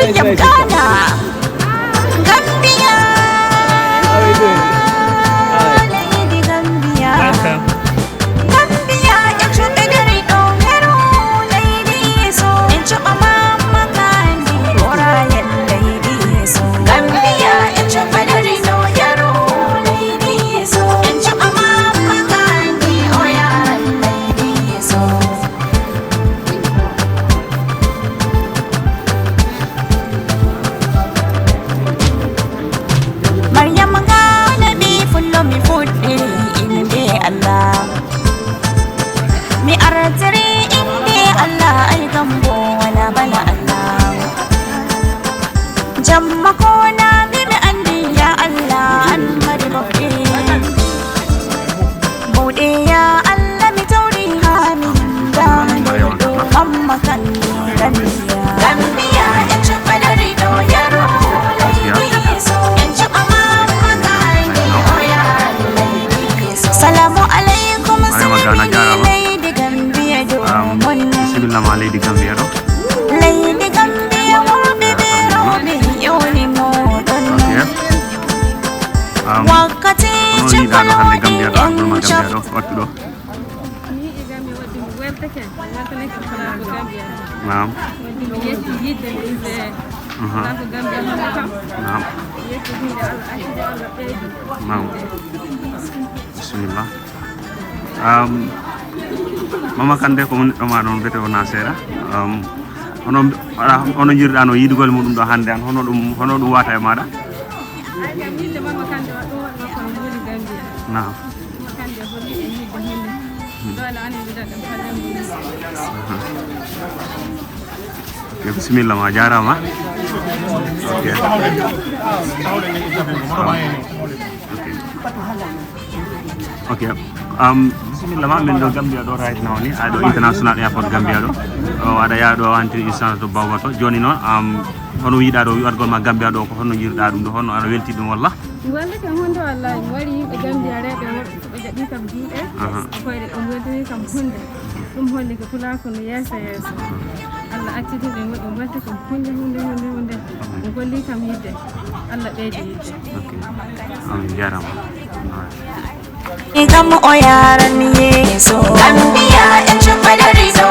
Maryam Ghana, Gambia, Lady Gambia, Gambia, into the Dorito, Hero, Lady, so into a mama candy, Orion, Lady, so Gambia, into the Dorito, Hero, Lady, so into a mama candy, Orion, Lady, so. Maryam Ghana be full of me food in the Allah. Me artiri in the Allah ay gambo wala bala Allah. Jamma kona bibi andi ya Allah an maribabe. Bude ya Allah mi tauri hamin da do amma kan Gambia. Gambia echa padari do yaro. Salamu alaikum Lady Gambia do Bismillah ma Lady Gambia do Lady Gambia murbi birobi yoni modon wakati chakalo Gambia do Gambia do waktu do Naam Naam Naam Bismillah Mama Kande ko ma non bete wona sera ono jirɗano yidugol mudum do hande an hono dum wata e mada Naam Bismillah ma jarama Okay. Bismillah ma min do Gambia do right now ni ado international airport Gambia do ada ya do antri instance do bawbato joni non hono yida do wadgol ma Gambia do ko hono jirda dum do hono ada welti dum walla walla kam hondo wallahi wari be Gambia rebe be jadi kam diide ko ede dum welti kam hunde dum holli ko kula ko yesa Allah accidi be dum welti kam hunde ko golli kam yidde Allah beedi yidde okay jarama Igam o yaran yeso Gambia en chupalari so